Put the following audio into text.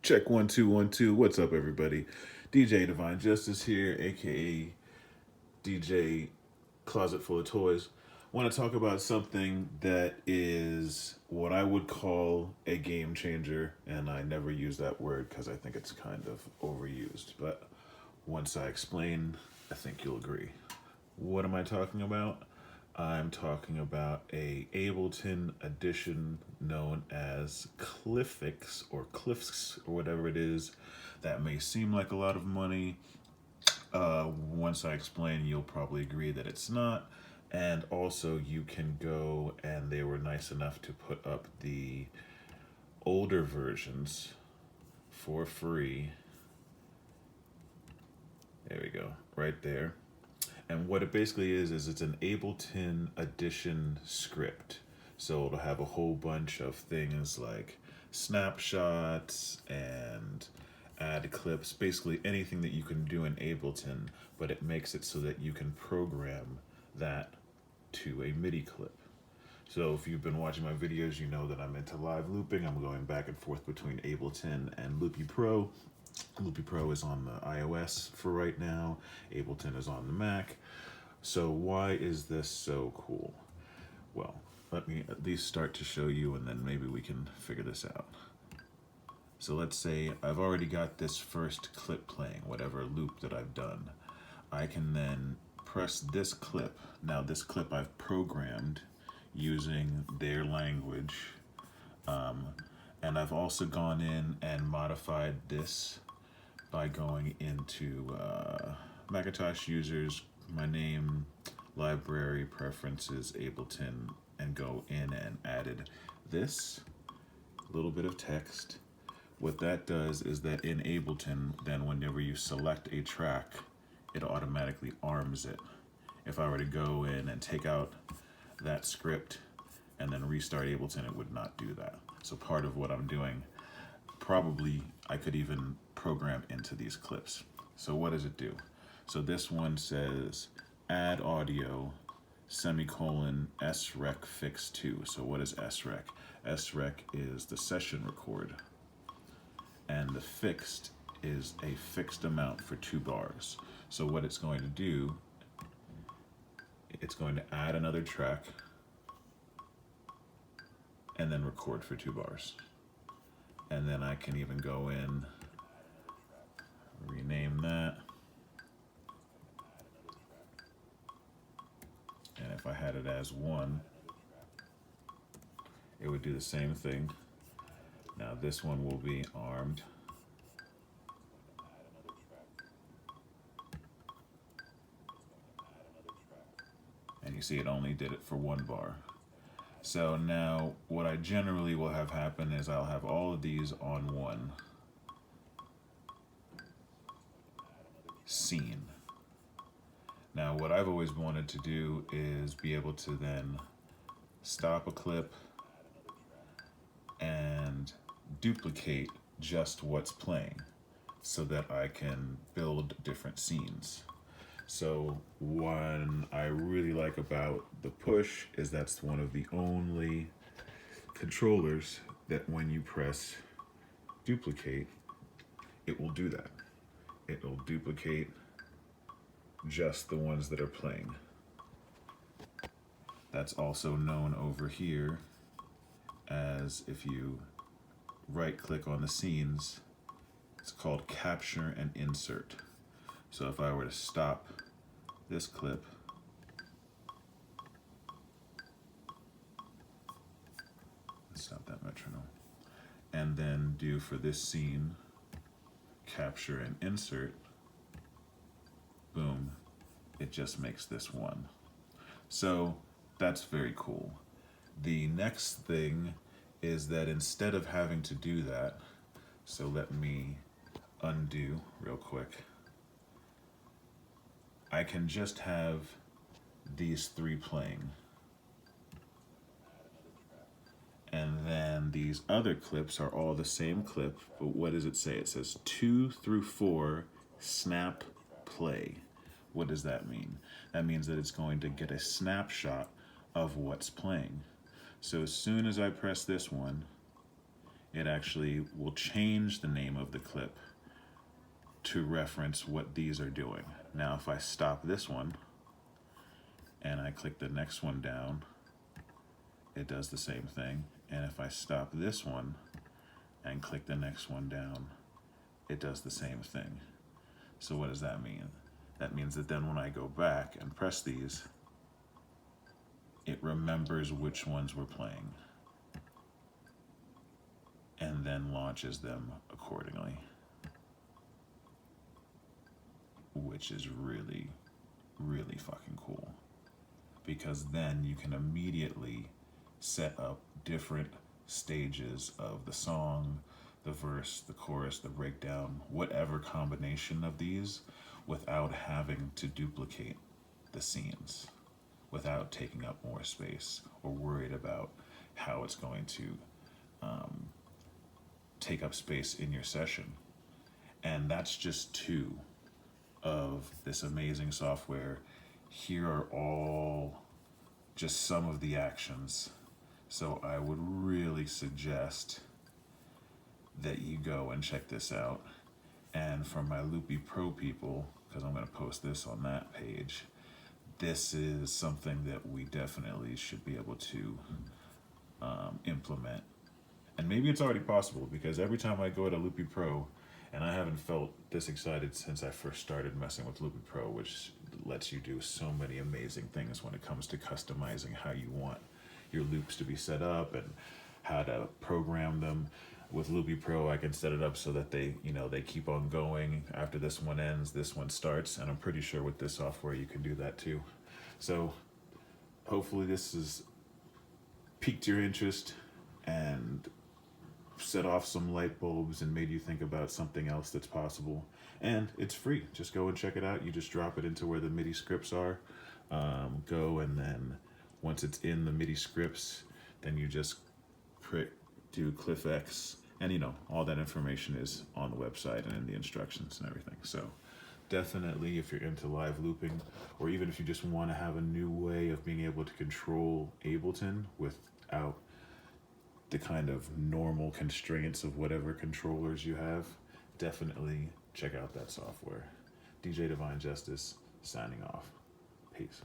Check 1 2 1 2. What's up, everybody? DJ Divine Justice here, aka DJ Closet Full of Toys. Want to talk about something that is what I would call a game changer, and I never use that word because I think it's kind of overused. But once I explain, I think you'll agree. What am I talking about? I'm talking about a Ableton edition known as Clyphx or whatever it is. That may seem like a lot of money. Once I explain, you'll probably agree that it's not. And also, you can go, and they were nice enough to put up the older versions for free. There we go, right there. And what it basically is it's an Ableton Edition script. So it'll have a whole bunch of things like snapshots and add clips, basically anything that you can do in Ableton, but it makes it so that you can program that to a MIDI clip. So if you've been watching my videos, you know that I'm into live looping. I'm going back and forth between Ableton and Loopy Pro. Loopy Pro is on the iOS for right now. Ableton is on the Mac. So why is this so cool? Well, let me at least start to show you, and then maybe we can figure this out. So let's say I've already got this first clip playing, whatever loop that I've done. I can then press this clip. Now this clip I've programmed using their language. And I've also gone in and modified this by going into Macintosh users, my name, Library-Preferences-Ableton, and go in and added this little bit of text. What that does is that in Ableton, then whenever you select a track, it automatically arms it. If I were to go in and take out that script and then restart Ableton, it would not do that. So part of what I'm doing, probably I could even program into these clips. So what does it do? So this one says add audio semicolon srec fix 2. So what is srec? Srec is the session record, and the fixed is a fixed amount for 2 bars. So what it's going to do, it's going to add another track and then record for 2 bars. And then I can even go in, rename that. And if I had it as 1, it would do the same thing. Now this one will be armed. And you see it only did it for 1 bar. So now what I generally will have happen is I'll have all of these on one scene. Now what I've always wanted to do is be able to then stop a clip and duplicate just what's playing so that I can build different scenes. So one I really like about the push is that's one of the only controllers that when you press duplicate, it will do that. It will duplicate just the ones that are playing. That's also known over here as, if you right click on the scenes, it's called capture and insert. So if I were to stop this clip, let's stop that metronome, and then do for this scene, capture and insert, boom, it just makes this one. So that's very cool. The next thing is that instead of having to do that, so let me undo real quick, I can just have these 3 playing. And then these other clips are all the same clip, but what does it say? It says 2 through 4 snap play. What does that mean? That means that it's going to get a snapshot of what's playing. So as soon as I press this one, it actually will change the name of the clip to reference what these are doing. Now if I stop this one and I click the next one down, it does the same thing. And if I stop this one and click the next one down, it does the same thing. So what does that mean? That means that then when I go back and press these, it remembers which ones we're playing and then launches them accordingly, which is really, really fucking cool, because then you can immediately set up different stages of the song, the verse, the chorus, the breakdown, whatever combination of these, without having to duplicate the scenes, without taking up more space or worried about how it's going to take up space in your session. And that's just two of this amazing software. Here are all just some of the actions. So I would really suggest that you go and check this out. And for my Loopy Pro people, because I'm going to post this on that page, this is something that we definitely should be able to implement. And maybe it's already possible, because every time I go to Loopy Pro, and I haven't felt this excited since I first started messing with Loopy Pro, which lets you do so many amazing things when it comes to customizing how you want your loops to be set up and how to program them. With Loopy Pro, I can set it up so that they keep on going. After this one ends, this one starts, and I'm pretty sure with this software you can do that too. So hopefully this has piqued your interest and set off some light bulbs and made you think about something else that's possible. And it's free. Just go and check it out. You just drop it into where the MIDI scripts are. Go, and then once it's in the MIDI scripts, then you just do Clyphx, and all that information is on the website and in the instructions and everything. So definitely, if you're into live looping, or even if you just want to have a new way of being able to control Ableton without the kind of normal constraints of whatever controllers you have, definitely check out that software. DJ Divine Justice signing off. Peace.